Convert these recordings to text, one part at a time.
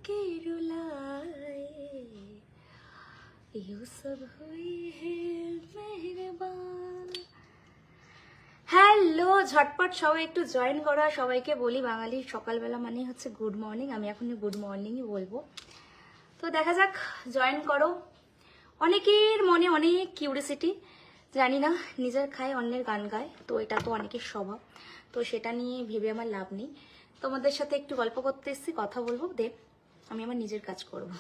के रुलाए यूं सब हुई है मेहरबान। হ্যালো ঝটপট সবাই একটু জয়েন করা। সবাইকে বলি বাঙালির সকালবেলা মানে হচ্ছে গুড মর্নিং, আমি এখন গুড মর্নিংই বলবো। তো দেখা যাক, জয়েন করো। অনেকের মনে অনেক কিউরিয়াসিটি, জানি না, নিজের খায় অন্যের গান গায়, তো এটা তো অনেকের স্বভাব, তো সেটা নিয়ে ভেবে আমার লাভ নেই। তোমাদের সাথে একটু গল্প করতে এসেছি, কথা বলবো, দেব আমি আমার নিজের কাজ করব,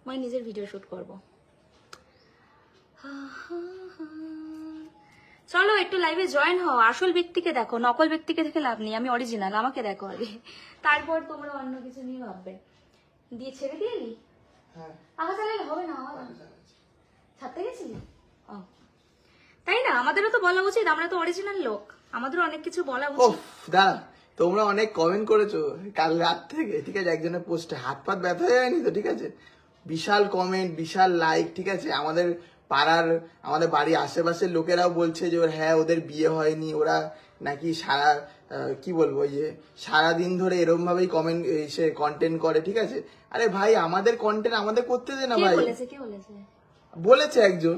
আমি নিজের ভিডিও শুট করব। চলো একটু লাইভে জয়েন হও। আসল ব্যক্তিকে দেখো, নকল ব্যক্তিকে দেখে লাভ নেই, আমি অরিজিনাল, আমাকে দেখো আগে, তারপর তোমরা অন্য কিছু নিয়ে ভাববে। দিয়ে ছেড়ে দিয়ে নি আগে চালালে হবে না, ছাড়তে গেছিলি? তাই না, আমাদেরও তো বলা উচিত, আমরা তো অরিজিনাল লোক, আমাদেরও অনেক কিছু বলা উচিত। দাঁড়া, তোমরা অনেক কমেন্ট করেছো কাল রাত থেকে, ঠিক আছে, একজনের পোস্টে হাত পাত ব্যথা হয়ে যায়নি তো, ঠিক আছে, বিশাল কমেন্ট, বিশাল লাইক, ঠিক আছে। আমাদের পাড়ার, আমাদের বাড়ির আশেপাশের লোকেরাও বলছে যে হ্যাঁ ওদের বিয়ে হয়নি, ওরা নাকি সারা কি বলবো যে সারাদিন ধরে এরকম ভাবেই কমেন্ট এসে কন্টেন্ট করে, ঠিক আছে। আরে ভাই আমাদের কন্টেন্ট আমাদের করতে দে না ভাই। বলেছে একজন,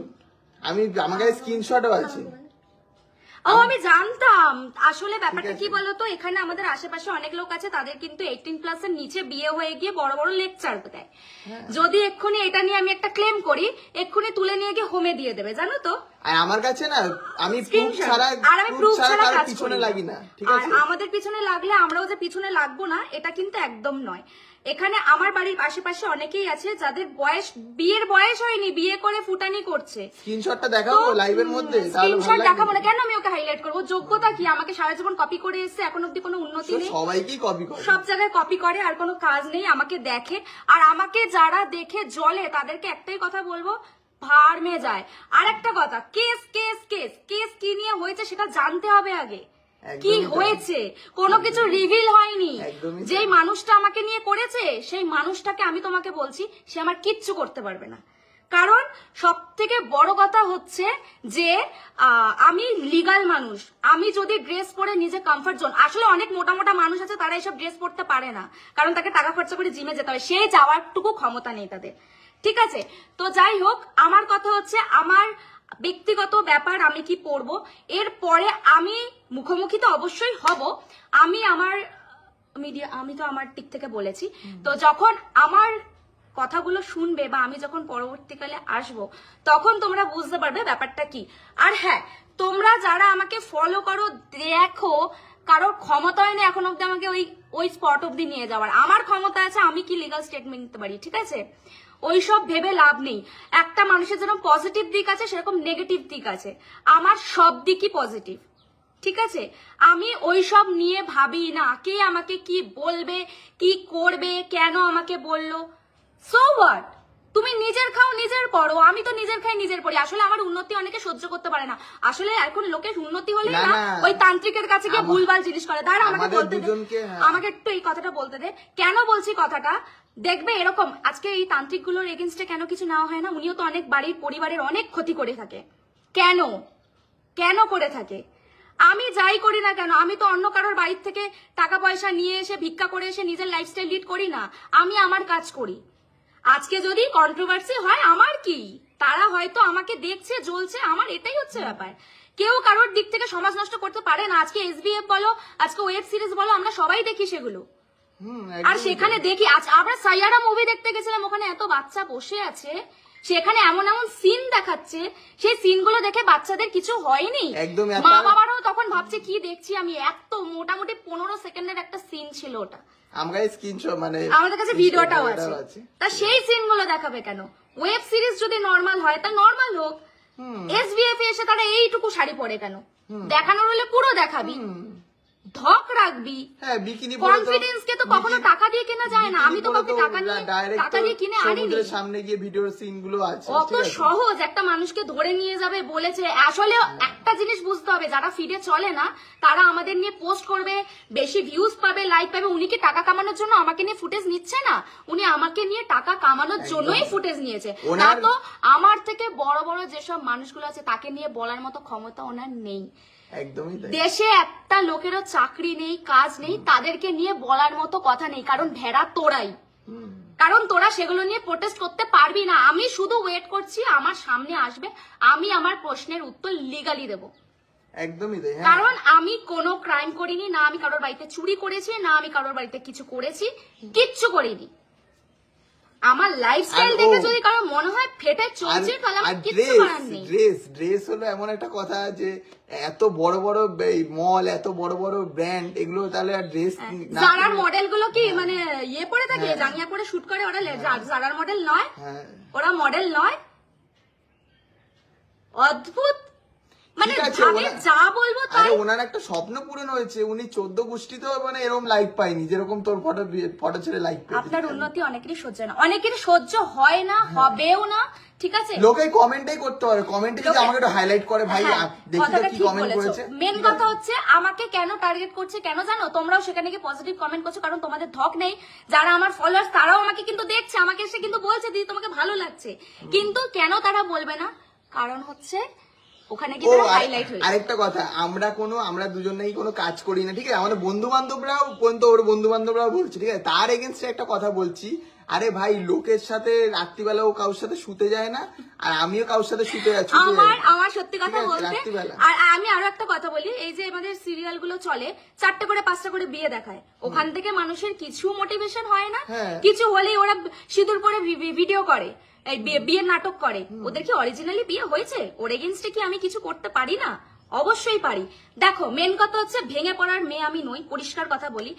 আমার কাছে স্ক্রিনশটও আছে। ও আমি জানতাম। আসলে ব্যাপারটা কি বলতো, এখানে আমাদের আশেপাশে অনেক লোক আছে, তাদের কিন্তু 18+ এর নিচে বিয়ে হয়ে গিয়ে বড় বড় লেকচার দেয়। যদি এক্ষুনি এটা নিয়ে আমি একটা ক্লেম করি, এক্ষুনি তুলে নিয়ে গিয়ে হোমে দিয়ে দেবে, জানো তো। আর আমার কাছে না, আমি প্রুফ ছাড়া কারোর পিছনে লাগি না, ঠিক আছে। আমাদের পিছনে লাগলে আমরাও যে পিছনে লাগবো না, এটা কিন্তু একদম নয়। এখানে আমার বাড়ির আশেপাশে অনেকেই আছে যাদের বিয়ের বয়স হয়নি, বিয়ে করে ফুটানি করছে। স্ক্রিনশটটা দেখাবো লাইভের মধ্যে? স্ক্রিনশট দেখাবো না কেন, আমি ওকে হাইলাইট করবো? যোগ্যতা কি? আমাকে সারা জীবন কপি করে এসেছে, এখন অব্দি কোনো উন্নতি নেই। সবাইকেই কপি করে, সব জায়গায় কপি করে, আর কোনো কাজ নেই। আমাকে দেখে, আর আমাকে যারা দেখে জ্বলে তাদেরকে একটাই কথা বলবো, ভাড় মে যায়। আর একটা কথা, কেস কেস কেস কেস কি নিয়ে হয়েছে সেটা জানতে হবে আগে, কি হয়েছে। কোনো কিছু রিভিল হয়নি। যেই মানুষটা আমাকে নিয়ে করেছে, সেই মানুষটাকে আমি তোমাকে বলছি, সে আমার কিচ্ছু করতে পারবে না। কারণ সব থেকে বড় কথা হচ্ছে যে আমি লিগাল মানুষ, আমি যদি ড্রেস পরে নিজে কমফর্ট জোন, আসলে অনেক মোটা মোটা মানুষ আছে তারা এইসব ড্রেস পরতে পারে না, কারণ তাকে টাকা খরচা করে জিমে যেতে হয়, সেই যাওয়ারটুকু ক্ষমতা নেই তাদের, ঠিক আছে। তো যাই হোক, আমার কথা হচ্ছে আমার ব্যক্তিগত ব্যাপার, আমি কি পড়বো এরপরে আমি মুখোমুখি তো অবশ্যই হব। আমি আমার মিডিয়া, আমি তো আমার দিক থেকে বলেছি, তো যখন আমার কথাগুলো শুনবে বা আমি যখন পরবর্তীকালে আসবো, তখন তোমরা বুঝতে পারবে ব্যাপারটা কি। আর হ্যাঁ, তোমরা যারা আমাকে ফলো করো, দেখো, কারোর ক্ষমতা হয়নি এখন অব্দি আমাকে ওই স্পট অব্দি নিয়ে যাওয়ার। আমার ক্ষমতা আছে, আমি কি লিগাল স্টেটমেন্ট নিতে পারি, ঠিক আছে। ওইসব ভেবে লাভ নেই। একটা মানুষের যেরকম পজিটিভ দিক আছে, সেরকম নেগেটিভ দিক আছে। আমার সব দিকই পজিটিভ, ঠিক আছে। আমি ওইসব নিয়ে ভাবি না কে আমাকে কি বলবে, কি করবে, কেন আমাকে বললো। সো হোয়াট, তুমি নিজের খাও নিজের পড়ো, আমি তো নিজের খাই নিজের পড়ি। আসলে আমার উন্নতি অনেকে সহ্য করতে পারে না। আসলে এখন লোকের উন্নতি হলে না ওই তান্ত্রিকের কাছে গিয়ে ভুলভাল জিনিস করে। দাঁড়া, আমাকে বলতে দে, আমাকে একটু এই কথাটা বলতে দে। কেন বলছি কথাটা, দেখবে এরকম আজকে এই তান্ত্রিক গুলোর এগেনস্টে কেন কিছু নেওয়া হয় না? উনিও তো অনেক বাড়ির পরিবারের অনেক ক্ষতি করে থাকে। কেন কেন করে থাকে? আমি যাই করি না কেন, আমি তো অন্য কারোর বাড়ির থেকে টাকা পয়সা নিয়ে এসে ভিক্ষা করে এসে নিজের লাইফস্টাইল লিড করি না। আমি আমার কাজ করি। আজকে যদি কন্ট্রোভার্সি হয়, আমার কি, তারা হয়তো আমাকে দেখছে, জ্বলছে, আমার এটাই হচ্ছে ব্যাপার। কেউ কারোর দিক থেকে সমাজ নষ্ট করতে পারে না। আজকে SBF বলো, আজকে ওয়েব সিরিজ বলো, আমরা সবাই দেখি সেগুলো। আর সেখানে দেখি, আজ আমরা সাইয়ারা মুভি দেখতে গেছিলাম, ওখানে এত বাচ্চা বসে আছে, সেখানে এমন এমন সিন দেখাচ্ছে, সেই সিনগুলো দেখে বাচ্চাদের কিছু হয়নি। মা বাবারাও তখন ভাবছে কি দেখছি আমি। এত মোটামুটি 15 সেকেন্ডের একটা সিন ছিল ওটা, আমাদের কাছে ভিডিওটাও আছে। তা সেই সিনগুলো দেখাবে কেন? ওয়েব সিরিজ যদি নর্মাল হয় তা নর্মাল হোক। SBF এসে তারা এইটুকু শাড়ি পরে কেন? দেখানোর হলে পুরো দেখাবি, ধক রাখবি। কনফিডেন্স কে তো কখনো টাকা দিয়ে কেনা যায় না। আমি তো কাউকে টাকা দিয়ে কিনে আনিনি। সামনে গিয়ে ভিডিওর সিনগুলো আছে, অত সহজ একটা মানুষকে ধরে নিয়ে যাবে বলেছে। আসলে একটা জিনিস বুঝতে হবে, যারা ফিডে চলে না তারা আমাদের নিয়ে পোস্ট করবে, বেশি ভিউজ পাবে, লাইক পাবে। উনি কি টাকা কামানোর জন্য আমাকে নিয়ে ফুটেজ নিচ্ছে না? উনি আমাকে নিয়ে টাকা কামানোর জন্যই ফুটেজ নিয়েছে। না তো আমার থেকে বড় বড় যেসব মানুষগুলো আছে তাকে নিয়ে বলার মতো ক্ষমতা ওনার নেই। একদমই তাই। দেশে একটা লোকেরও চাকরি নেই, কাজ নেই, তাদেরকে নিয়ে বলার মতো কথা নেই, কারণ ভেড়া তোরাই। কারণ তোরা সেগুলো নিয়ে প্রোটেস্ট করতে পারবি না। আমি শুধু ওয়েট করছি আমার সামনে আসবে, আমি আমার প্রশ্নের উত্তর লিগালি দেবো। একদমই তাই। কারণ আমি কোনো ক্রাইম করিনি, না আমি কারোর বাড়িতে চুরি করেছি, না আমি কারোর বাড়িতে কিছু করেছি, কিচ্ছু করিনি। আমার লাইফস্টাইল দেখে যদি কারো মনে হয় ফেটে চলছে, তাহলে আমার কিচ্ছু করার নেই। ড্রেস হলো এমন একটা কথা যে এত বড় বড় মল, এত বড় বড় ব্র্যান্ড, এগুলো তাহলে আর ড্রেস জারার মডেল গুলো কি মানে ইয়ে পরে থাকে, জাঙ্গিয়া পরে শুট করে, ওরা জারার মডেল নয়, ওরা মডেল নয়। অদ্ভুত, মানে আমি যা বলবো তাই। ওনার একটা স্বপ্ন পূরণ হয়েছে, উনি 14 গোষ্ঠীতেও মানে এরকম লাইক পাইনি যেরকম তোর ফটো ছেড়ে লাইক পেয়েছে। আপনার উন্নতি অনেকেরই সহ্য না, অনেকেরই সহ্য হয় না, হবেও না, ঠিক আছে। লোকে কমেন্টই করতে পারে, কমেন্টে যদি আমাকে একটু হাইলাইট করে, ভাই দেখি তো কি কমেন্ট করেছে। মেন কথা হচ্ছে আমাকে কেন টার্গেট করছে কেন জানো? তোমরাও সেখানে গিয়ে পজিটিভ কমেন্ট করছো, কারণ তোমাদের ধক নেই। যারা আমার ফলোয়ার্স তারাও আমাকে কিন্তু দেখছে, আমাকে এসে কিন্তু বলছে দিদি তোমাকে ভালো লাগছে, কিন্তু কেন তারা বলবে না? কারণ হচ্ছে ওখানে কি তারা হাইলাইট হয়েছে। আরেকটা কথা, আমরা দুজনেই কোনো কাজ করি না, ঠিক আছে, আমাদের বন্ধু বান্ধবরাও পর্যন্ত, ওর বন্ধু বান্ধবরাও বলছে, ঠিক আছে, তার এগেনস্টে একটা কথা বলছি। আরে ভাই, লোকের সাথে রাত্রিবেলাও কারোর সাথে শুতে যায় না, আর আমিও কারোর সাথে শুতে যাচ্ছি। আমার সত্যি কথা বলতে, আর আমি আরো একটা কথা বলি, এই যে আমাদের সিরিয়াল গুলো চলে 4টে করে 5টা করে বিয়ে দেখায়, ওখান থেকে মানুষের কিছু মোটিভেশন হয় না, কিছু হলেই ওরা সিঁদুর পরে ভিডিও করে, এই বিয়ের নাটক করে। ওদের কি অরিজিনালি বিয়ে হয়েছে? ওর এগেইনস্টে কি আমি কিছু করতে পারি না? অবশ্যই পারি। দেখো, মেন কথা হচ্ছে ভেঙে পড়ার মেয়ে আমি নই, পরিষ্কার কথা বলি।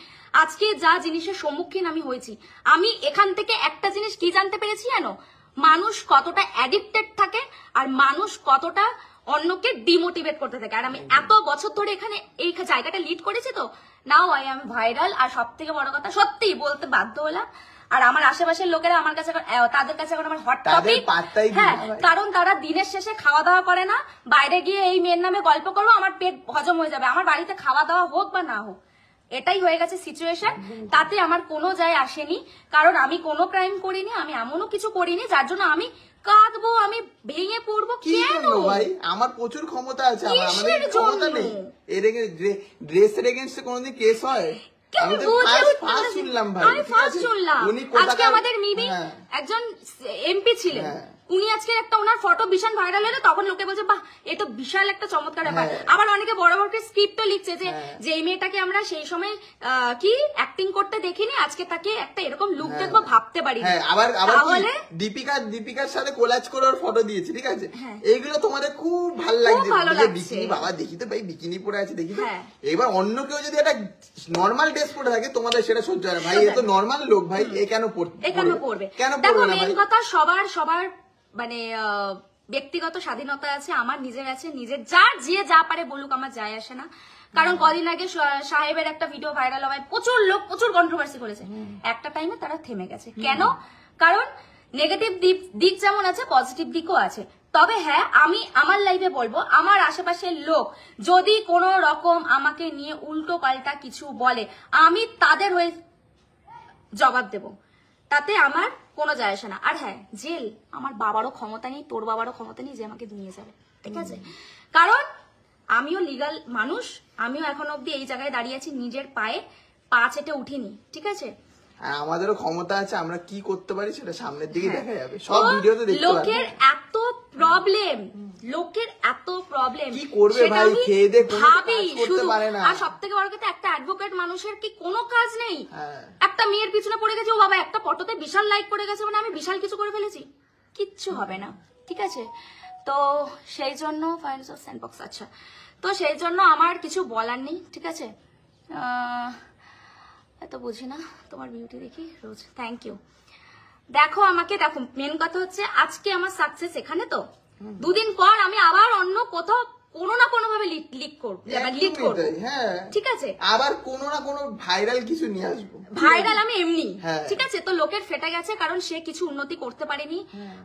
আজকে যা জিনিসের সম্মুখীন আমি হয়েছি, আমি এখান থেকে একটা জিনিস কি জানতে পেরেছি জানো? মানুষ কতটা অ্যাডিক্টেড থাকে, আর মানুষ কতটা অন্যকে ডিমোটিভেট করতে থাকে। আর আমি এত বছর ধরে এখানে এই জায়গাটা লিড করেছি, তো নাও আই এম ভাইরাল। আর সব থেকে বড় কথা, সত্যি বলতে বাধ্য হলাম, আর আমার আশেপাশের লোকেরা আমার কাছে, তাদের কাছে এখন আমার হট টপিক। হ্যাঁ, কারণ তারা দিনের শেষে খাওয়া দাওয়া করে না, বাইরে গিয়ে এই মেয়ের নামে গল্প করবো, আমার পেট হজম হয়ে যাবে। আমার বাড়িতে খাওয়া দাওয়া হোক বা না হোক, এটাই হয়ে গেছে সিচুয়েশন। তাতে আমার কোনো যায় আসেনি, কারণ আমি কোনো ক্রাইম করিনি, আমি এমনও কিছু করিনি যার জন্য আমি কাঁদবো, আমি ভেঙে পড়বো। কেন ভাই, আমার প্রচুর ক্ষমতা আছে, আমাদের ক্ষমতা নেই। ড্রেসের এগেইনস্টে কোনোদিন কেস হয়? আমি তো ফার্স্ট শুনলাম ভাই, আমি ফার্স্ট শুনলাম। আজকে আমাদের মিমি একজন এমপি ছিলেন, উনি আজকে একটা ওনার ফটো ভীষণ ভাইরাল হলো, তখন লোকে বলছে বাহ, এ তো বিশাল একটা চমৎকার ব্যাপার। আবার অনেকে বড় বড় স্ক্রিপ্টও লিখছে যে এই মেয়েটাকে আমরা সেই সময় কি অ্যাক্টিং করতে দেখিনি, আজকে তাকে একটা এরকম লুক দেখবো ভাবতে পারি। আবার দীপিকার সাথে কোলাজ করে ওর ফটো দিয়েছে, ঠিক আছে, এইগুলো তোমাদের খুব ভালো লাগছে। বিকিনি, বাবা দেখি তো ভাই, বিকিনি পরে আছে দেখি তো। এবার অন্য কেউ যদি একটা নর্মাল ড্রেস পরে থাকে, তোমাদের সেটা সহ্য হয় না। ভাই, এ তো নর্মাল লোক, ভাই, এ কেন পড়বে? কেন পড়বে না ভাই? কথা সবার মানে ব্যক্তিগত স্বাধীনতা আছে, আমার নিজের আছে, নিজের যার যে যা পারে বলুক, আমার যায় আসে না। কারণ কদিন আগে সাহেবের একটা ভিডিও ভাইরাল হওয়ায় প্রচুর লোক প্রচুর কন্ট্রোভার্সি করেছে, একটা টাইমে তারা থেমে গেছে। কেন? কারণ নেগেটিভ দিক যেমন আছে, পজিটিভ দিকও আছে। তবে হ্যাঁ, আমি আমার লাইফে বলবো, আমার আশেপাশের লোক যদি কোনো রকম আমাকে নিয়ে উল্টো পাল্টা কিছু বলে, আমি তাদের হয়ে জবাব দেব, তাতে আমার কোনো যায় আসে না। আর হ্যাঁ, জেল আমার বাবারও ক্ষমতা নেই, তোর বাবারও ক্ষমতা নেই যে আমাকে নিয়ে যাবে, ঠিক আছে? কারণ আমিও লিগাল মানুষ, আমিও এখনো অব্দি এই জায়গায় দাঁড়িয়ে আছি, নিজের পায়ে পা চেটে উঠিনি, ঠিক আছে? আমাদেরও ক্ষমতা আছে, আমরা কি করতে পারি সেটা সামনের দিকে দেখা যাবে, সব ভিডিওতে দেখতে পারবে। লোকের এত প্রবলেম কি করবে ভাই, খেয়ে দে কোনো কাজ করতে পারে না। আর সবথেকে বড় কথা, একটা অ্যাডভোকেট মানুষের কি কোনো কাজ নেই? একটা মেয়ের পিছনে পড়ে গেছে, ও বাবা একটা ফটোতে বিশাল লাইক করে গেছে, মানে আমি বিশাল কিছু করে ফেলেছি, কিচ্ছু হবে না, ঠিক আছে? তো সেই জন্য স্যান্ডবক্স, আচ্ছা, তো সেই জন্য আমার কিছু বলার নেই, ঠিক আছে? এত বুঝি না, তোমার বিউটি দেখি রোজ, থ্যাংক ইউ। দেখো আমাকে, দেখো মেন কথা হচ্ছে আজকে আমার সাকসেস এখানে, তো দুদিন পর আমি আবার অন্য কোথাও কোনো না কোনো ভাবে লিড করবো, ঠিক আছে? আবার কোনো না কোনো ভাইরাল কিছু নিয়ে আসবো, ভাইরাল আমি এমনি, ঠিক আছে? তো লোকের ফেটে গেছে, কারণ সে কিছু উন্নতি করতে পারেনি,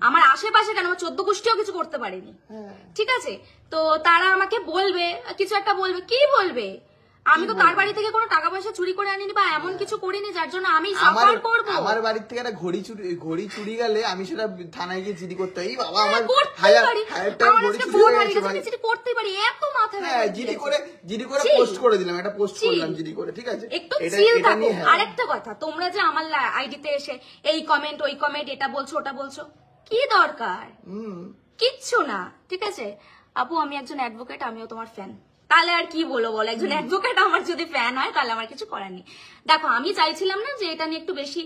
আমার আশেপাশে কেন আমার 14 গোষ্ঠীও কিছু করতে পারেনি, ঠিক আছে? তো তারা আমাকে বলবে, কিছু একটা বলবে, কি বলবে? আমি তো তার বাড়ি থেকে কোনো টাকা পয়সা চুরি করে আনিনি বা এমন কিছু করিনি যার জন্য আমি সাফার করব। আমার বাড়ির থেকে একটা ঘড়ি চুরি গেলে আমি সেটা থানায় গিয়ে জিডি করতে এই বাবা আমার হাজার টাকা ঘড়ি চুরি হয়ে গেছে ভাই, জিডি করতেই পারি, এত মাথা হ্যাঁ জিডি করে পোস্ট করে দিলাম, একটা পোস্ট করলাম জিডি করে, ঠিক আছে একটু চিল থাকো। আরেকটা কথা, তোমরা যে আমার আইডিতে এসে এই কমেন্ট ওই কমেন্ট এটা বলছো ওটা বলছো, কি দরকার? কিচ্ছু না, ঠিক আছে আপু, আমি একজন অ্যাডভোকেট, আমিও তোমার ফ্যান, তাহলে আর কি বলো বলো, একজন অ্যাডভোকেট আমার যদি ফ্যান হয় তাহলে আমার কিছু করার নেই। দেখো আমি চাইছিলাম না যে এটা নিয়ে একটু বেশি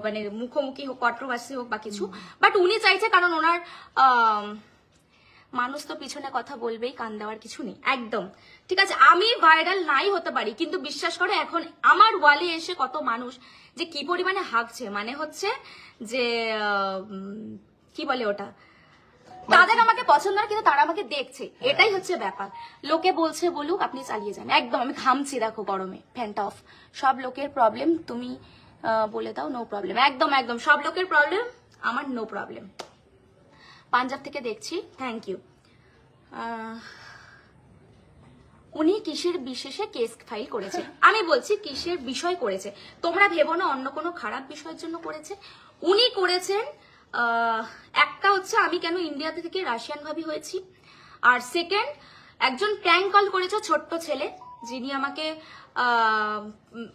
মানে মুখোমুখি হোক, কন্ট্রোভার্সি হোক বা কিছু, বাট উনি চাইছে কারণ ওনার মানুষ তো পিছনে কথা বলবেই, কান দেওয়ার কিছু নেই একদম, ঠিক আছে। আমি ভাইরাল নাই হতে পারি, কিন্তু বিশ্বাস করে এখন আমার ওয়ালে এসে কত মানুষ যে কি পরিমাণে হাঁকছে, মানে হচ্ছে যে কি বলে ওটা, তাদের আমাকে পছন্দ না কিন্তু তারা আমাকে দেখছে, এটাই হচ্ছে ব্যাপার। লোকে বলছে বলুক, আপনি চালিয়ে যান। একদম আমি ঘামছি, দেখো গরমে, ফ্যানটা অফ। সব লোকের প্রবলেম তুমি বলে দাও, নো প্রবলেম। একদম একদম সব লোকের প্রবলেম, আমার নো প্রবলেম। পাঞ্জাব থেকে দেখছি, থ্যাংক ইউ। উনি কিসের বিশেষে কেস ফাইল করেছে? আমি বলছি কিসের বিষয় করেছে, তোমরা ভেবো না অন্য কোনো খারাপ বিষয়ের জন্য করেছে। উনি করেছেন একটা হচ্ছে আমি কেন ইন্ডিয়াতে থেকে রাশিয়ান ভাবি হয়েছি, আর সেকেন্ড একজন প্র্যাঙ্ক কল করেছে ছোট্ট ছেলে, যিনি আমাকে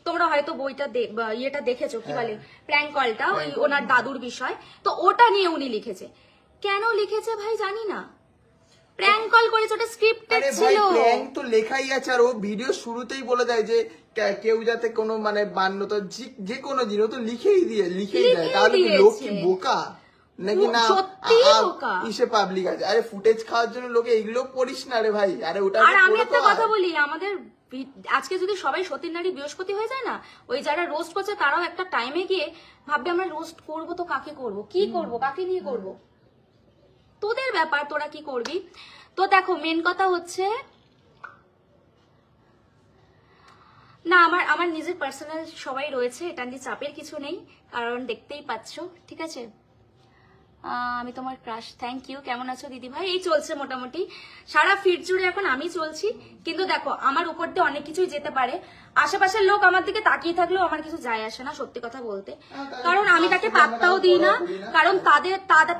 তোমরা হয়তো বইটা ইয়েটা দেখেছো, কি বলে প্র্যাঙ্ক কলটা, ওই ওনার দাদুর বিষয়, তো ওটা নিয়ে উনি লিখেছে। কেন লিখেছে ভাই জানি না, প্র্যাঙ্ক কল করেছে, ওটা স্ক্রিপ্টেড ছিল। প্র্যাঙ্ক তো লেখাই আছে, আর ও ভিডিও শুরুতেই বলে দেয় যে কেউ যাতে কোনো মানে মান্যতা যে কোনো জিনিস তো লিখেই দেয়, তাহলে লোক কি বোকা নাকি না ইসে পাবলিক আছে? আরে ফুটেজ খাওয়ার জন্য লোকে এগুলো পড়িস না রে ভাই। আরে ওটা আর আমি একটা কথা বলি, আমাদের আজকে যদি সবাই সতীর নারী বৃহস্পতি হয়ে যায় না, ওই যারা রোস্ট করছে তারাও একটা টাইমে গিয়ে ভাববে আমরা রোস্ট করবো তো কাকে করবো, কি করবো, কাকে নিয়ে করবো, তোদের ব্যাপার, তোরা কি করবি। তো দেখো মেন কথা হচ্ছে না, আমার নিজের পার্সোনাল সবাই রয়েছে, এটা নিয়ে চাপের কিছু নেই, কারণ দেখতেই পাচ্ছ, ঠিক আছে। আমি তোমার ক্রাশ, থ্যাংক ইউ। কেমন আছো দিদি ভাই? এই চলছে মোটামুটি, সারা ফিট জুড়ে এখন আমি চলছি, কিন্তু দেখো আমার উপর দিয়ে অনেক কিছুই যেতে পারে, আশেপাশের লোক আমার দিকে তাকিয়ে থাকলেও আমার কিছু যায় আসে না, সত্যি কথা বলতে, কারণ আমি তাকে পাত্তাও দিই না, কারণ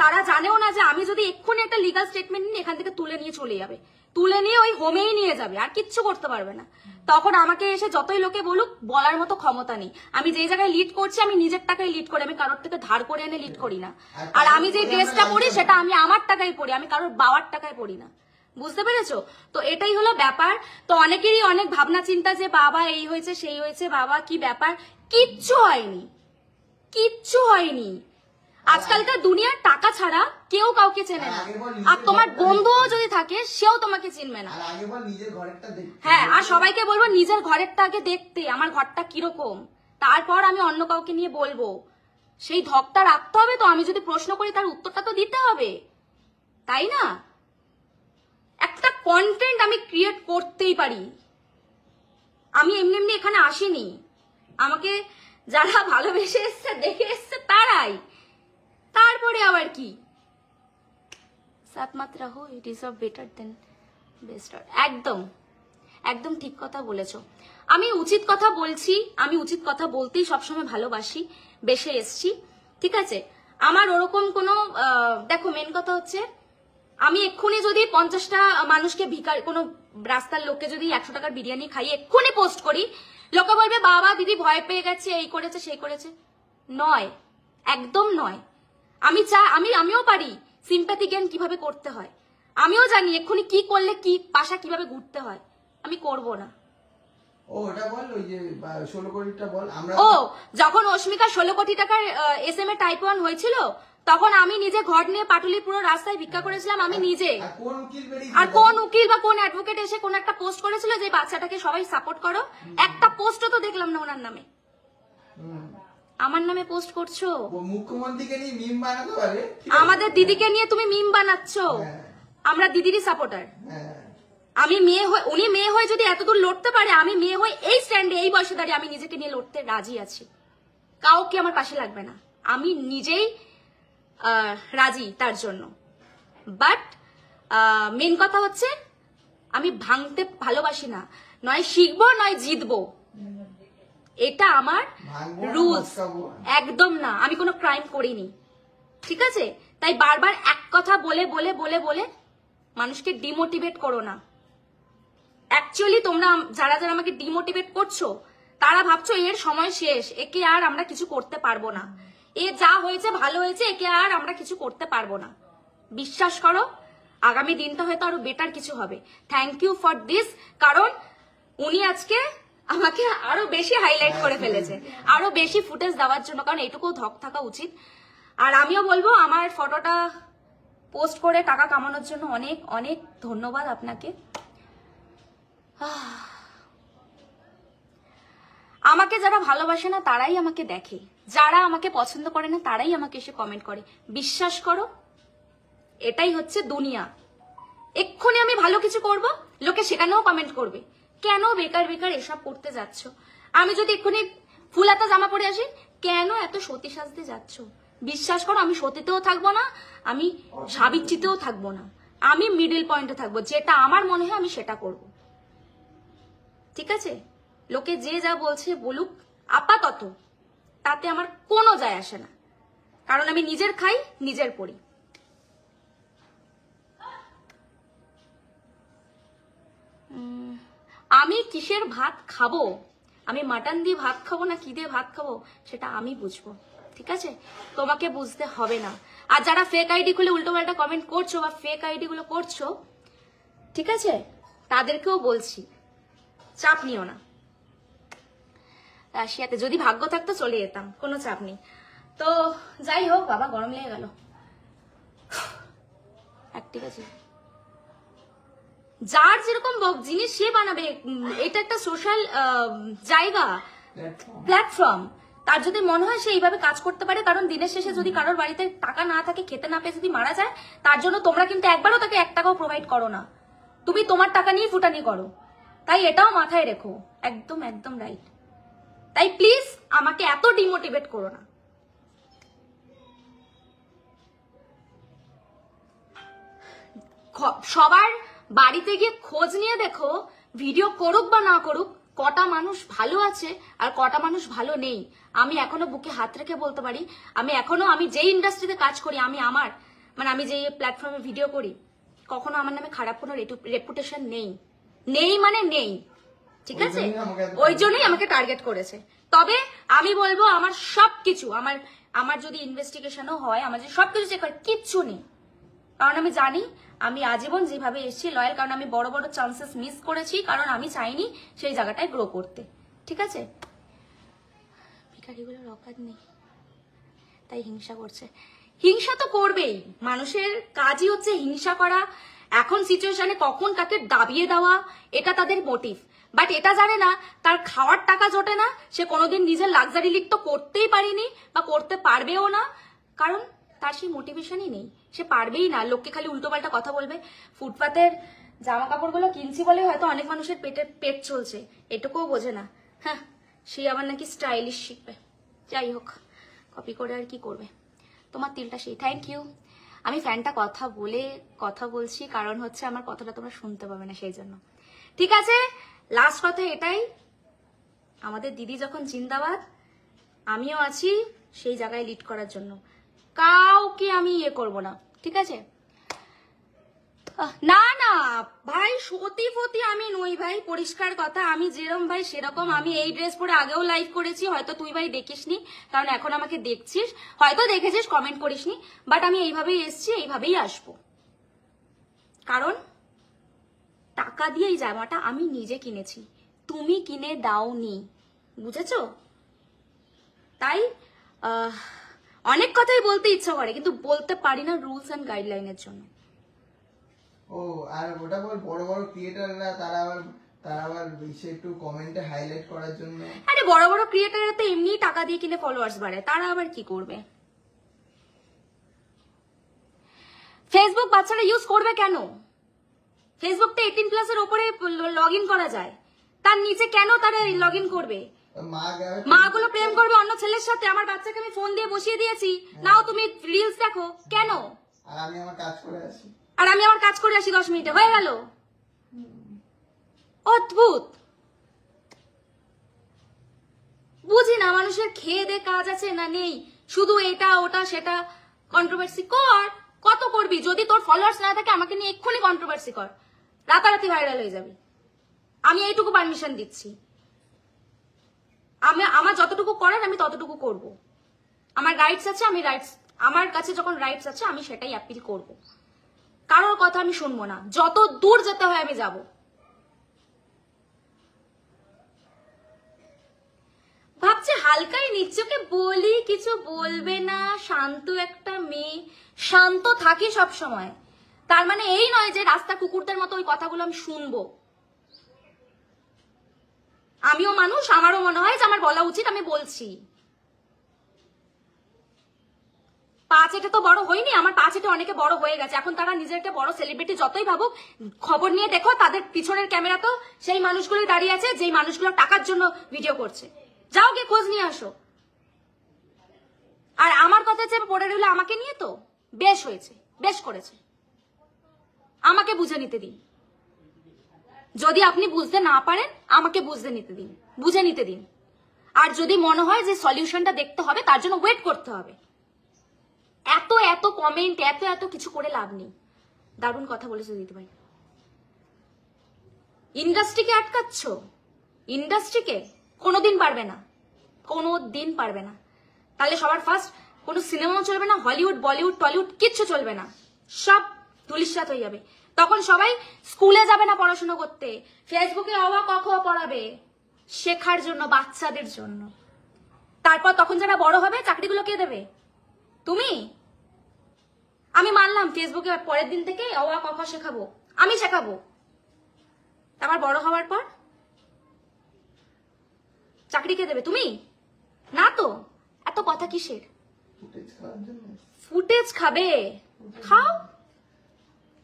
তারা জানেও না যে আমি যদি এক্ষুনি একটা লিগাল স্টেটমেন্ট নিই এখান থেকে তুলে নিয়ে চলে যাবে, তুলে নিয়ে ওই হোমেই নিয়ে যাবে, আর কিচ্ছু করতে পারবে না। তখন আমাকে এসে যতই লোকে বলুক, বলার মতো ক্ষমতা নেই। আমি যেই জায়গায় লিড করছি আমি নিজের টাকায় লিড করি, আমি কারোর থেকে ধার করে এনে লিড করি না। আর আমি যে ড্রেসটা পরি সেটা আমি আমার টাকায় পরি, আমি কারোর বাবার টাকায় পরি না, বুঝতে পেরেছো? তো এটাই হলো ব্যাপার। তো অনেকেরই অনেক ভাবনা চিন্তা যে বাবা এই হয়েছে সেই হয়েছে, বাবা কি ব্যাপার, কিচ্ছু হয়নি, কিচ্ছু হয়নি। আজকালকার দুনিয়ার টাকা ছাড়া কেউ কাউকে চেনে না, আর তোমার বন্ধুও যদি থাকে সেও তোমাকে চিনবে না। হ্যাঁ, আর সবাইকে বলবো নিজের ঘরেরটা আগে দেখতে, আমার ঘরটা কিরকম, তারপর আমি অন্য কাউকে নিয়ে বলবো। সেই ধকটা রাখতে হবে তো, আমি যদি প্রশ্ন করি তার উত্তরটা তো দিতে হবে, তাই না? একটা কন্টেন্ট আমি ক্রিয়েট করতেই পারি, আমি এমনি এমনি এখানে আসিনি, আমাকে যারা ভালোবেসে এসছে দেখে এসছে তারাই, তারপরে আবার কি সাথ মাত রাখো, it is of better then best. একদম একদম ঠিক কথা বলেছো, আমি উচিত কথা বলছি, আমি উচিত কথা বলতেই সবসময় ভালোবাসি, বেসে এসছি, ঠিক আছে। আমার ওরকম কোনো দেখো মেন কথা হচ্ছে, আমি এক্ষুনি যদি 50টা মানুষকে ভিখারি, কোনো রাস্তার লোককে যদি 100 টাকার বিরিয়ানি খাইয়ে এক্ষুনি পোস্ট করি, লোকে বলবে বাবা দিদি ভয় পেয়ে গেছে, এই করেছে সেই করেছে। নয়, একদম নয়। আমিও পারি সিম্প্যাথি গেইন কিভাবে করতে হয়, আমিও জানি এক্ষুনি কি করলে কি পাশা কিভাবে ঘুরতে হয়, আমি করব না। যখন অস্মিকা 16 কোটি টাকার SM এ টাইপ 1 হয়েছিল, তখন আমি নিজে ঘর নিয়ে পাটুলি পুরো রাস্তায় ভিক্ষা করেছিলাম, আমি নিজে। আর কোন উকিল বা কোন অ্যাডভোকেট এসে কোন একটা পোস্ট করেছিল যে বাচ্চাটাকে সবাই সাপোর্ট করো, একটা পোস্টও তো দেখলাম না ওনার নামে। আমার নামে পোস্ট করছো, মুখ্যমন্ত্রীকে নিয়ে মিম বানাতে পারে, আমাদের দিদিকে নিয়ে তুমি মিম বানাচ্ছ, আমরা দিদিরই সাপোর্টার। আমি মেয়ে হয়ে, উনি মেয়ে হয়ে যদি এতদূর লড়তে পারে, আমি মেয়ে হয়ে এই স্ট্যান্ডে এই বয়সে দাঁড়িয়ে আমি নিজেকে নিয়ে লড়তে রাজি আছি, কাউকে আমার পাশে লাগবে না, আমি নিজেই রাজি তার জন্য। বাট মেন কথা হচ্ছে আমি ভাঙতে ভালোবাসি না, নয় শিখবো নয় জিতবো, এটা আমার রুলস। একদম না, আমি কোনো ক্রাইম করিনি, ঠিক আছে? তাই বারবার এক কথা বলে বলে বলে বলে মানুষকে ডিমোটিভেট করো না। অ্যাকচুয়ালি তোমরা যারা যারা আমাকে ডিমোটিভেট করছো তারা ভাবছো এর সময় শেষ, একে আর আমরা কিছু করতে পারবো না, এ যা হয়েছে ভালো হয়েছে, একে আর আমরা কিছু করতে পারবো না। বিশ্বাস করো আগামী দিনটা হয়তো আরো বেটার কিছু হবে। থ্যাংক ইউ ফর দিস, কারণ উনি আজকে আমাকে আরো বেশি হাইলাইট করে ফেলেছে, আরো বেশি ফুটেজ দেওয়ার জন্য, কারণ এটুকু ধক থাকা উচিত। আর আমিও বলবো আমার ফটোটা পোস্ট করে টাকা কামানোর জন্য অনেক অনেক ধন্যবাদ আপনাকে। আমাকে যারা ভালোবাসে না তারাই আমাকে দেখে, যারা আমাকে পছন্দ করে না তারাই আমাকে এসে কমেন্ট করে। বিশ্বাস করো এটাই হচ্ছে দুনিয়া। এক্ষুনি আমি ভালো কিছু করব, লোকে সেখানেও কমেন্ট করবে কেন বেকার বেকার এসব করতে যাচ্ছ। আমি যদি এক্ষুনি ফুল হাতা জামা পরে আসি, কেন এত সতী সাজতে যাচ্ছ? বিশ্বাস করো আমি সতীতেও থাকবো না, আমি সাবিত্রীতেও থাকবো না, আমি মিডল পয়েন্টে থাকবো। যেটা আমার মনে হয় আমি সেটা করব, ঠিক আছে? লোকে যে যা বলছে বলুক, আপাতত তাতে আমার কোনো যায় আসে না, কারণ আমি নিজের খাই নিজের পড়ি। আমি কিসের ভাত খাবো, আমি মাটন দিয়ে ভাত খাবো না কি দিয়ে ভাত খাবো সেটা আমি বুঝবো, ঠিক আছে? তোমাকে বুঝতে হবে না। আর যারা ফেক আইডি খুলে উল্টো পাল্টা কমেন্ট করছো বা ফেক আইডি গুলো করছো, ঠিক আছে, তাদেরকেও বলছি চাপ নিও না। রাশিয়াতে যদি ভাগ্য থাকতো চলে যেতাম, কোনো চাপ নেই। তো যাই হোক, বাবা গরম লেগে গেল। ঠিক আছে, যার যেরকম জিনিস সে বানাবে, এটা একটা সোশ্যাল জায়গা, প্ল্যাটফর্ম। তার যদি মনে হয় সে এইভাবে কাজ করতে পারে, কারণ দিনের শেষে যদি কারোর বাড়িতে টাকা না থাকে, খেতে না পেয়ে যদি মারা যায়, তার জন্য তোমরা কিন্তু একবারও তাকে 1 টাকাও প্রোভাইড করো না, তুমি তোমার টাকা নিয়ে ফুটানি করো। তাই এটাও মাথায় রেখো, একদম একদম রাইট। তাই প্লিজ আমাকে এত ডিমোটিভেট করো না। সবার বাড়িতে গিয়ে খোঁজ নিয়ে দেখো, ভিডিও করুক বা না করুক, কটা মানুষ ভালো আছে আর কটা মানুষ ভালো নেই। আমি এখনো বুকে হাত রেখে বলতে পারি, আমি যেই ইন্ডাস্ট্রিতে কাজ করি, আমি যে প্ল্যাটফর্মে ভিডিও করি, কখনো আমার নামে খারাপ কোনো রেপুটেশন নেই, নেই, ঠিক আছে? ওই জন্যই আমাকে টার্গেট করেছে। তবে আমি বলবো আমার সবকিছু, আমার যদি ইনভেস্টিগেশনও হয়, আমার যদি সবকিছু চেক হয়, কিচ্ছু নেই। কারণ আমি জানি আমি আজীবন যেভাবে এসেছি লয়াল, কারণ আমি বড় বড় চান্সেস মিস করেছি, কারণ আমি চাইনি সেই জায়গাটায় গ্রো করতে, ঠিক আছে? ভিখারিগুলোর অকাত নেই, তাই হিংসা করছে। হিংসা তো করবেই, মানুষের কাজই হচ্ছে হিংসা করা। এখন সিচুয়েশনে কখন কাকে দাবিয়ে দেওয়া, এটা তাদের মোটিভ। বাট এটা জানে না তার খাওয়ার টাকা জোটে না, সে কোনোদিন নিজের লাক্সারি লিক তো করতেই পারিনি বা করতে পারবেও না, কারণ তার সেই মোটিভেশনই নেই, সে পারবেই না। লোককে খালি উল্টো পাল্টা কথা বলবে। ফুটপাতের জামা কাপড়গুলো কিনছি বলে হয়তো অনেক মানুষের পেট চলছে, এটুকুও বোঝে না। হ্যাঁ, সে আবার নাকি স্টাইলিশ শিখবে। যাই হোক, কপি করে আর কি করবে। তোমার তিলটা সেই। Thank you. আমি ফ্যানটা কথা বলছি, কারণ হচ্ছে আমার কথাটা তোমরা শুনতে পাবে না, সেই জন্য। ঠিক আছে, লাস্ট কথা এটাই, আমাদের দিদি যখন জিন্দাবাদ, আমিও আছি সেই জায়গায় লিড করার জন্য। কাউকে আমি করব না, ঠিক আছে? না না ভাই, সতী ফতি আমি নই ভাই, পরিষ্কার কথা। আমি যেরকম ভাই সেরকম। আমি এই ড্রেস পরে আগেও লাইভ করেছি, হয়তো তুই ভাই দেখিসনি, কারণ এখন আমাকে দেখছিস, হয়তো দেখেছিস, কমেন্ট করিসনি। বাট আমি এইভাবেই এসছি, এইভাবেই আসবো, কারণ টাকা দিয়ে এই জামাটা আমি নিজে কিনেছি, তুমি কিনে দাওনি, বুঝেছো? তাই অনেক কথাই বলতে ইচ্ছা করে, কিন্তু বলতে পারি না রুলস এন্ড গাইডলাইনের জন্য। ও আর ওটা বল, বড় বড় ক্রিয়েটররা তারা আবার বেশি একটু কমেন্টে হাইলাইট করার জন্য। আরে বড় বড় ক্রিয়েটররা তো এমনি টাকা দিয়ে কিনে ফলোয়ার্স বাড়ায়, তারা আবার কি করবে? ফেসবুক বাচ্চারা ইউজ করবে কেন? ফেসবুকটা 18+ এর উপরে লগ ইন করা যায়, তার নিচে কেন তারা লগ ইন করবে? মা গুলো প্রেম করবে অন্য ছেলের সাথে। আমার বাচ্চাকে আমি ফোন দিয়ে বসিয়ে দিয়েছি, নাও তুমি রিলস দেখো, কেন? আর আমি আমার কাজ করে আসি 10 মিনিটে হয়ে গেল। অদ্ভুত। বুঝি না মানুষের খেয়ে দে কাজ আছে না নেই, শুধু এটা ওটা সেটা কন্ট্রোভার্সি কর। কত করবি? যদি তোর ফলোয়ার্স না থাকে আমাকে নিয়ে এক্ষুনি কন্ট্রোভার্সি কর, রাতারাতি ভাইরাল হয়ে যাবি। আমি এইটুকু পারমিশন দিচ্ছি। আমার যতটুকু করার আমি ততটুকু করব। আমার রাইটস আছে, আমার কাছে যখন রাইটস আছে আমি সেটাই অ্যাপিল করব। কারোর কথা আমি শুনবো না, যত দূর যেতে হয় আমি যাব। ভাবছে হালকাই নিচ্ছকে বলি, কিছু বলবে না, শান্ত একটা মেয়ে, শান্ত থাকি সব সময়। তার মানে এই নয় যে রাস্তা কুকুরদের মতো ওই কথাগুলো আমি শুনবো। আমিও মানুষ, আমারও মনে হয় যে আমার বলা উচিত, আমি বলছি। 5 এটে তো বড় হয়নি, আমার 5 এটে অনেকে বড় হয়ে গেছে। এখন তারা নিজেরকে বড় সেলিব্রিটি যতই ভাবুক, খবর নিয়ে দেখো তাদের পিছনের ক্যামেরা তো সেই মানুষগুলোই দাঁড়িয়ে আছে যেই মানুষগুলো টাকার জন্য ভিডিও করছে। যাও গিয়ে খোঁজ নিয়ে আসো। আর আমার কথা যে পড়ে রইল আমাকে নিয়ে, তো বেশ হয়েছে, বেশ করেছে। আমাকে বুঝে নিতে দিন। যদি আপনি বুঝতে না পারেন আমাকে বুঝে নিতে দিন। আর যদি মনে হয় যে সলিউশনটা দেখতে হবে, তার জন্য ওয়েট করতে হবে। এত এত কমেন্ট, এত এত কিছু করে লাভ নেই। দারুণ কথা বলেছে দিদি ভাই। ইন্ডাস্ট্রিকে আটকাচ্ছ, ইন্ডাস্ট্রিকে কোনোদিন পারবে না, কোনোদিন পারবে না। তাহলে সবার ফার্স্ট কোনো সিনেমাও চলবে না, হলিউড বলিউড টলিউড কিচ্ছু চলবে না, সব ধুলিস্যাৎ হয়ে যাবে। তখন সবাই স্কুলে যাবে না পড়াশোনা করতে, ফেসবুকে অবা ক খ পড়াবে শেখার জন্য, বাচ্চাদের জন্য। তারপর তখন যারা বড় হবে চাকরিগুলো কে দেবে? তুমি? আমি মানলাম ফেসবুকে পরের দিন থেকে অবা ক খ শেখাবো, আমি শেখাবো। তারপর বড় হওয়ার পর চাকরি কে দেবে? তুমি না তো। এত কথা কিসের? ফুটেজ খাবে, খাও।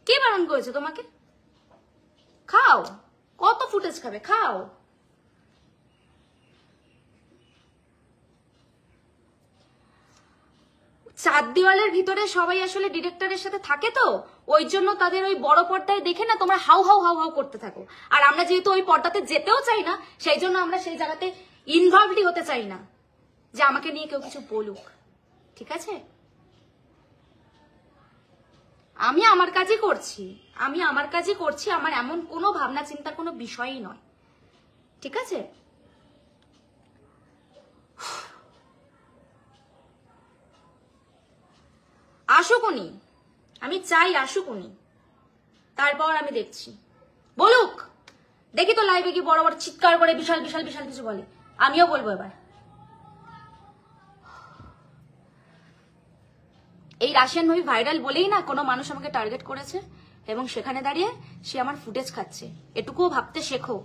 কে বারণ করেছে তোমাকে? খাও, কত ফুটেজ খাবে, খাও। চার দেওয়ালের ভিতরে সবাই আসলে ডিরেক্টরের সাথে থাকে, তো ওই জন্য তাদের ওই বড় পর্দায় দেখে না তোমরা হাউ হাউ হাউ হাউ করতে থাকো। আর আমরা যেহেতু ওই পর্দাতে যেতেও চাই না, সেই জন্য আমরা সেই জায়গাতে ইনভলভডই হতে চাই না যে আমাকে নিয়ে কেউ কিছু বলুক। ঠিক আছে? আমি আমার কাজই করছি, আমার এমন কোনো ভাবনা চিন্তার কোনো বিষয়ই নয়। ঠিক আছে? আসুকুনি, আমি চাই আসুকুনি, তারপর আমি দেখছি। বলুক, দেখি তো লাইভে কি বড় বড় চিৎকার করে বিশাল বিশাল বিশাল কিছু বলে, আমিও বলবো এবার। এই রাশিয়ান মুভি ভাইরাল বলেই না কোনো মানুষ আমাকে টার্গেট করেছে, এবং সেখানে দাঁড়িয়ে সে আমার ফুটেজ খাচ্ছে। এটুকুও ভাবতে শেখো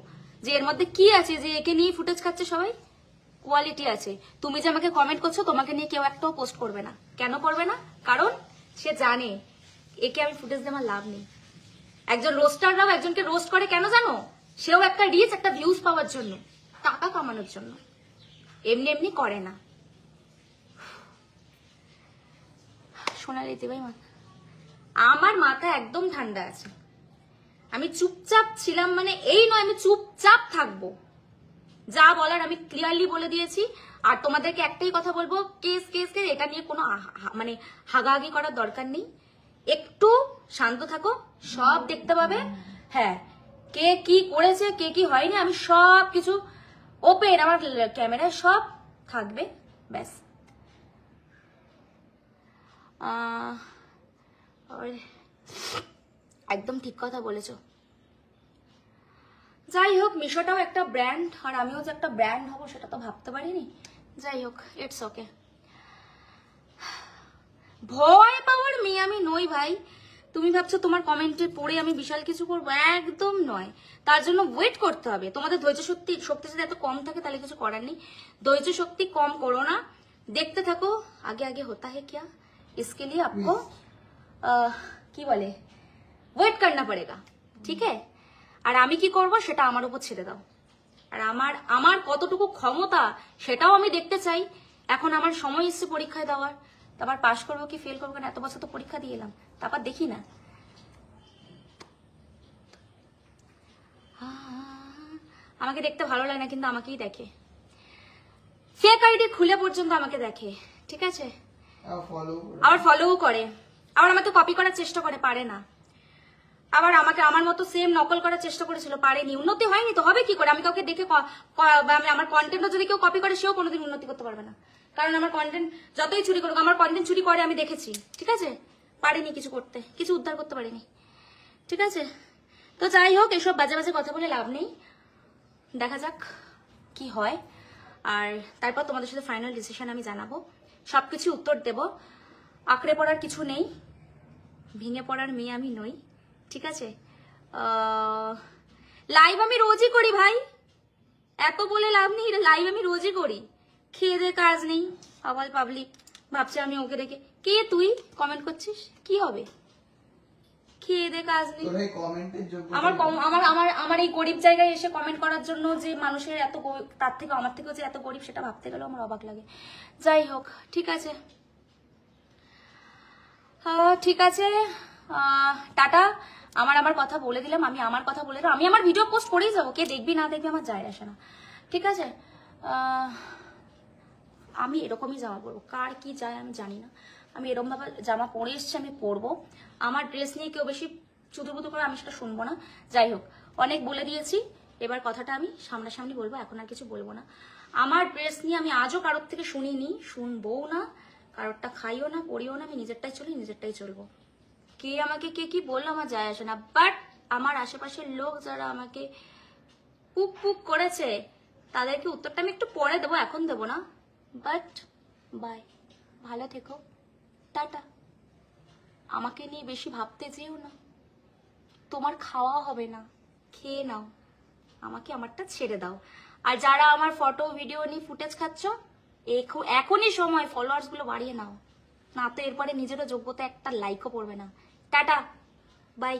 যে এর মধ্যে কি আছে যে একে নিয়ে ফুটেজ খাচ্ছে সবাই। কোয়ালিটি আছে। তুমি যে আমাকে কমেন্ট করছো, তোমাকে নিয়ে কেউ একটাও পোস্ট করবে না। কেন করবে না? কারণ সে জানে একে আমি ফুটেজ দিয়ে আমার লাভ নেই। একজন রোস্টাররাও একজনকে রোস্ট করে কেন জানো? সেও একটা রিচ, একটা ভিউজ পাওয়ার জন্য, টাকা কামানোর জন্য, এমনি এমনি করে না। সোনালি ভাই, আমার মাথা একদম ঠান্ডা আছে। আমি চুপচাপ ছিলাম, মানে এই নয় আমি চুপচাপ থাকবো। যা বলার আমি ক্লিয়ারলি বলে দিয়েছি। আর তোমাদেরকে একটাই কথা বলবো, কেস কেস কেস এটা নিয়ে কোনো মানে হাগাহাগি করার দরকার নেই। একটু শান্ত থাকো, সব দেখতে পাবে। হ্যাঁ, কে কি করেছে, কে কি হয়নি, আমি সব কিছু ওপেন, আমার ক্যামেরায় সব থাকবে। ব্যাস। একদম ঠিক কথা বলেছো। যাই হোক, মিশোটাও একটা ব্র্যান্ড, আর আমিও যে একটা ব্র্যান্ড হবো সেটা তো ভাবতে পারিনি। যাই হোক, ইটস ওকে। ভয় পাওয়ার মেয়ে আমি নই ভাই। তুমি ভাবছো তোমার কমেন্টে পড়ে আমি বিশাল কিছু করবো? একদম নয়। তার জন্য ওয়েট করতে হবে। তোমাদের ধৈর্য শক্তি যদি এত কম থাকে তাহলে কিছু করার নেই। ধৈর্য শক্তি কম করো না, দেখতে থাকো। আগে আগে होता है क्या, इसके लिए आपको কি বলে, ওয়েট करना पड़ेगा। ঠিক আছে? আর আমি কি করব সেটা আমার উপর ছেড়ে দাও। আর আমার কতটুকু ক্ষমতা সেটাও আমি দেখতে চাই। এখন আমার সময় এসছে পরীক্ষায় দেওয়ার, তারপর পাশ করবো কি ফেল করবো না, এত বছর তো পরীক্ষা দিয়ে এলাম, তারপর দেখি না। আমাকে দেখতে ভালো লাগে না, কিন্তু আমাকেই দেখে। ফেক আইডি খুলে পর্যন্ত আমাকে দেখে, ঠিক আছে, ফলো আবার ফলোও করে, আবার আমাকে কপি করার চেষ্টা করে, পারে না। আবার আমাকে আমার মতো সেম নকল করার চেষ্টা করেছিল, পারেনি। উন্নতি হয়নি তো হবে কি করে? আমি কাউকে দেখে আমার কন্টেন্টও যদি কেউ কপি করে সেও কোনোদিন উন্নতি করতে পারবে না, কারণ আমার কন্টেন্ট যতই চুরি করুক, আমার কন্টেন্ট চুরি করে আমি দেখেছি, ঠিক আছে, পারেনি কিছু করতে, কিছু উদ্ধার করতে পারেনি, ঠিক আছে। তো যাই হোক, এসব বাজে বাজে কথা বলে লাভ নেই, দেখা যাক কি হয়। আর তারপর তোমাদের সাথে ফাইনাল ডিসিশন আমি জানাবো, সবকিছু উত্তর দেব। আঁকড়ে পড়ার কিছু নেই, ভেঙে পড়ার মেয়ে আমি নই, ঠিক আছে। লাইভ আমি রোজই করি ভাই, এত বলে লাভ নেই, লাইভ আমি রোজই করি। খেয়ে দে কাজ নেই, আবার পাবলিক ভাবছে আমি ওকে দেখে, কে তুই কমেন্ট করছিস, কি হবে? খেয়ে দে কাজ নেই। আমার এই গরিব জায়গায় এসে কমেন্ট করার জন্য যে মানুষের এত, তার থেকে আমার থেকেও যে এত গরিব, সেটা ভাবতে গেলেও আমার অবাক লাগে। যাই হোক, ঠিক আছে, ঠিক আছে, টাটা। আমার কথা বলে দিলাম, আমি আমার কথা বলে দিলাম, আমি আমার ভিডিও পোস্ট করেই যাবো, কে দেখবি না দেখবি আমার যায় আসে না, ঠিক আছে। আমি এরকমই জামা পরবো, কার কি যায় আমি জানি না, আমি এরকম ভাবে জামা পরে এসছি, আমি পরবো। আমার ড্রেস নিয়ে কেউ বেশি চুতুপুতু করে আমি সেটা শুনবো না। যাই হোক, অনেক বলে দিয়েছি, এবার কথাটা আমি সামনাসামনি বলবো, এখন আর কিছু বলবো না। আমার ড্রেস নিয়ে আমি আজও কারোর থেকে শুনিনি, শুনবও না, কারোরটা খাইও না, পড়িও না, আমি নিজেরটাই চলি, নিজেরটাই চলবো। কে আমাকে কে কি বললো আমার যায় আসে না, বাট আমার আশেপাশের লোক যারা আমাকে পুক পুক করেছে তাদেরকে উত্তরটা আমি একটু পরে দেবো, এখন দেবো না। বাট বাই, ভালো থেকো, টাটা। আমাকে নিয়ে বেশি ভাবতে যেও না, তোমার খাওয়া হবে না, খেয়ে নাও, আমাকে আমারটা ছেড়ে দাও। আর যারা আমার ফটো ভিডিও নিয়ে ফুটেজ খাচ্ছ, এখনই সময় ফলোয়ার্স গুলো বাড়িয়ে নাও, না তো এরপরে নিজেরও যোগ্যতা একটা লাইকও পড়বে না। Tata, by.